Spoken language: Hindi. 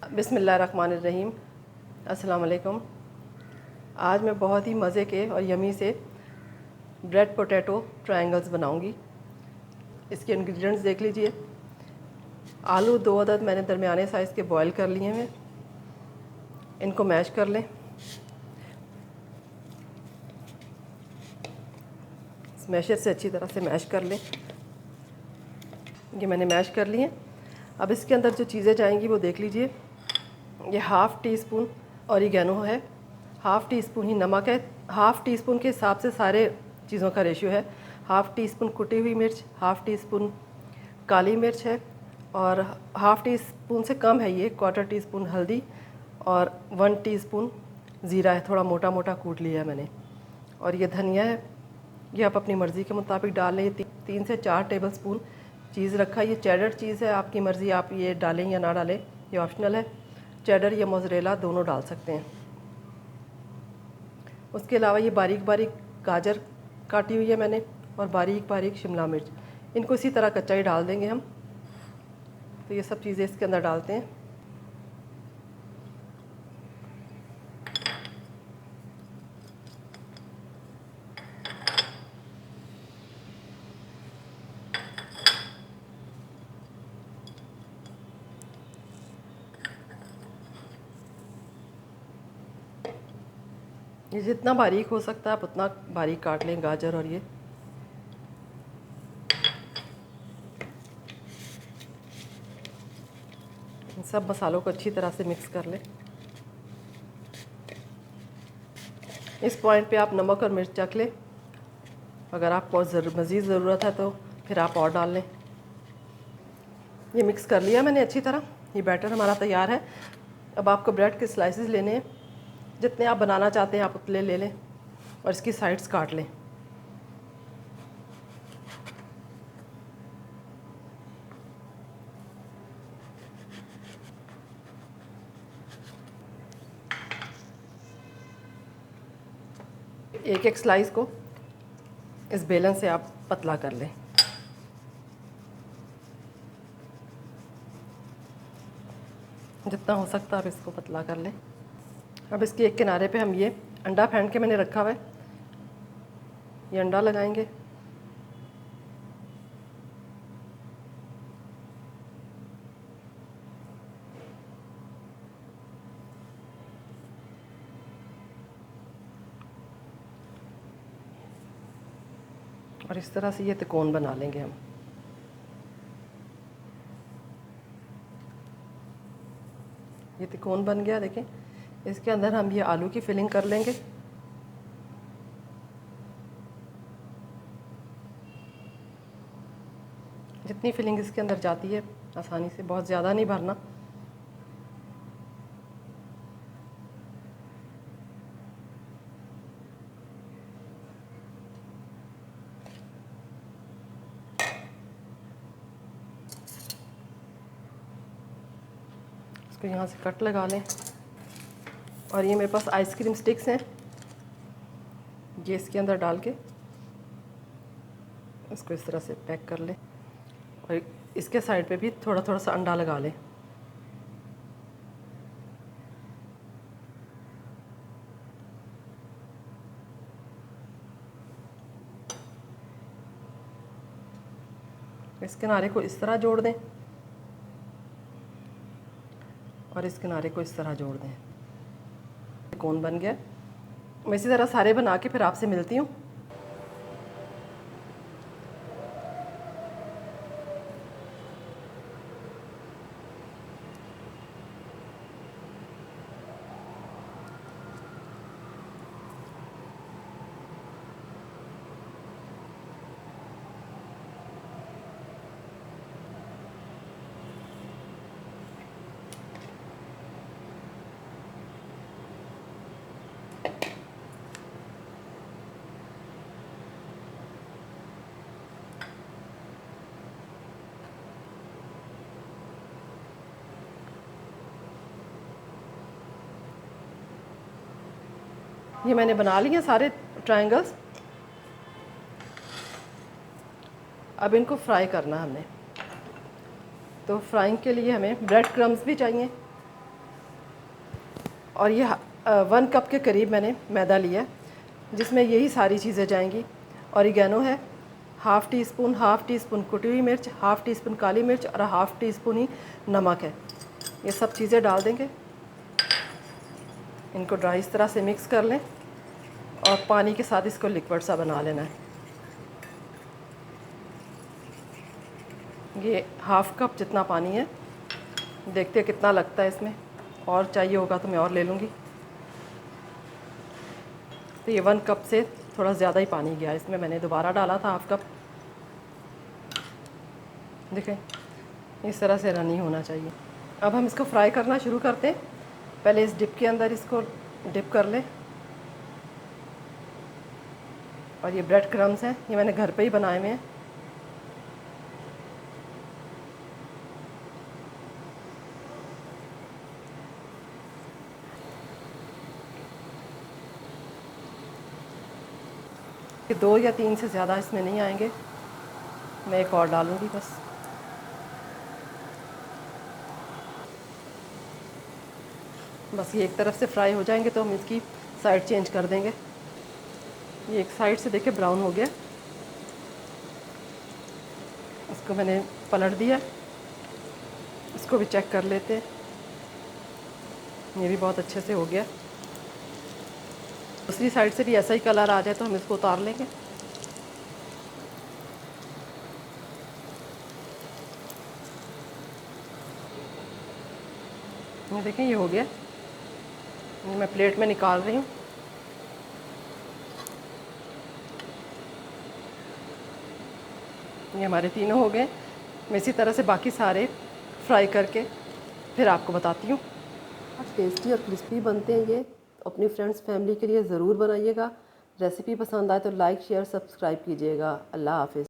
बिस्मिल्लाहिर्रहमानिर्रहीम। अस्सलाम वालेकुम। आज मैं बहुत ही मज़े के और यमी से ब्रेड पोटैटो ट्रायंगल्स बनाऊंगी। इसके इंग्रेडिएंट्स देख लीजिए। आलू 2 अदद मैंने दरमियाने साइज़ के बॉयल कर लिए हैं। इनको मैश कर लें। मैशर से अच्छी तरह से मैश कर लें। ये मैंने मैश कर लिए। अब इसके अंदर जो चीज़ें जाएंगी वो देख लीजिए। ये हाफ़ टी स्पून ऑरिगेनो है, हाफ़ टी स्पून ही नमक है। हाफ़ टी स्पून के हिसाब से सारे चीज़ों का रेशियो है। हाफ़ टी स्पून कुटी हुई मिर्च, हाफ़ टी स्पून काली मिर्च है और हाफ़ टी स्पून से कम है ये, क्वार्टर टी स्पून हल्दी और 1 टीस्पून ज़ीरा है, थोड़ा मोटा मोटा कूट लिया है मैंने। और ये धनिया है, ये आप अपनी मर्ज़ी के मुताबिक डाल लें। 3 से 4 टेबल स्पून चीज़ रखा। ये चेडर चीज़ है, आपकी मर्ज़ी, आप ये डालें या ना डालें, ये ऑप्शनल है। चेडर या मोज़रेला दोनों डाल सकते हैं। उसके अलावा ये बारीक बारीक गाजर काटी हुई है मैंने और बारीक बारीक शिमला मिर्च। इनको इसी तरह कच्चा ही डाल देंगे हम। तो ये सब चीज़ें इसके अंदर डालते हैं। ये जितना बारीक हो सकता है आप उतना बारीक काट लें गाजर। और ये सब मसालों को अच्छी तरह से मिक्स कर लें। इस पॉइंट पे आप नमक और मिर्च चख लें। अगर आपको मज़ीद ज़रूरत है तो फिर आप और डाल लें। ये मिक्स कर लिया मैंने अच्छी तरह। ये बैटर हमारा तैयार है। अब आपको ब्रेड के स्लाइसेस लेने हैं, जितने आप बनाना चाहते हैं आप उतने ले लें और इसकी साइड्स काट लें। एक एक स्लाइस को इस बेलन से आप पतला कर लें। जितना हो सकता है आप इसको पतला कर लें। अब इसके एक किनारे पे हम ये अंडा फेंट के मैंने रखा हुआ है, ये अंडा लगाएंगे। और इस तरह से ये तिकोन बना लेंगे हम। ये तिकोन बन गया, देखें। इसके अंदर हम ये आलू की फिलिंग कर लेंगे। जितनी फिलिंग इसके अंदर जाती है आसानी से, बहुत ज़्यादा नहीं भरना। इसको यहाँ से कट लगा लें। और ये मेरे पास आइसक्रीम स्टिक्स हैं, ये इसके अंदर डाल के इसको इस तरह से पैक कर लें। और इसके साइड पे भी थोड़ा थोड़ा सा अंडा लगा लें। इस किनारे को इस तरह जोड़ दें और इस किनारे को इस तरह जोड़ दें। कोन बन गया। मैं इसी तरह सारे बना के फिर आपसे मिलती हूँ। ये मैंने बना लिए सारे ट्रायंगल्स। अब इनको फ्राई करना हमने। तो फ्राइंग के लिए हमें ब्रेड क्रम्स भी चाहिए। और ये 1 कप के करीब मैंने मैदा लिया है, जिसमें यही सारी चीज़ें जाएंगी। ऑरिगेनो है हाफ़ टी स्पून कुटी हुई मिर्च, हाफ़ टी स्पून काली मिर्च और हाफ़ टी स्पून ही नमक है। ये सब चीज़ें डाल देंगे, इनको ड्राई इस तरह से मिक्स कर लें और पानी के साथ इसको लिक्विड सा बना लेना है। ये हाफ़ कप जितना पानी है, देखते हैं कितना लगता है इसमें, और चाहिए होगा तो मैं और ले लूँगी। तो ये 1 कप से थोड़ा ज़्यादा ही पानी गया, इसमें मैंने दोबारा डाला था हाफ़ कप। देखें इस तरह से रनी होना चाहिए। अब हम इसको फ्राई करना शुरू करते हैं। पहले इस डिप के अंदर इसको डिप कर लें। और ये ब्रेड क्रम्स हैं, ये मैंने घर पे ही बनाए हुए हैं। ये 2 या 3 से ज़्यादा इसमें नहीं आएंगे, मैं एक और डालूँगी बस। बस ये एक तरफ से फ्राई हो जाएंगे तो हम इसकी साइड चेंज कर देंगे। ये एक साइड से देखिए ब्राउन हो गया, इसको मैंने पलट दिया। इसको भी चेक कर लेते हैं, ये भी बहुत अच्छे से हो गया। दूसरी साइड से भी ऐसा ही कलर आ जाए तो हम इसको उतार लेंगे। ये देखें ये हो गया, ये मैं प्लेट में निकाल रही हूँ। ये हमारे तीनों हो गए। मैं इसी तरह से बाकी सारे फ्राई करके फिर आपको बताती हूँ। टेस्टी और क्रिस्पी बनते हैं ये, अपनी फ्रेंड्स फैमिली के लिए ज़रूर बनाइएगा। रेसिपी पसंद आए तो लाइक शेयर सब्सक्राइब कीजिएगा। अल्लाह हाफ़िज़।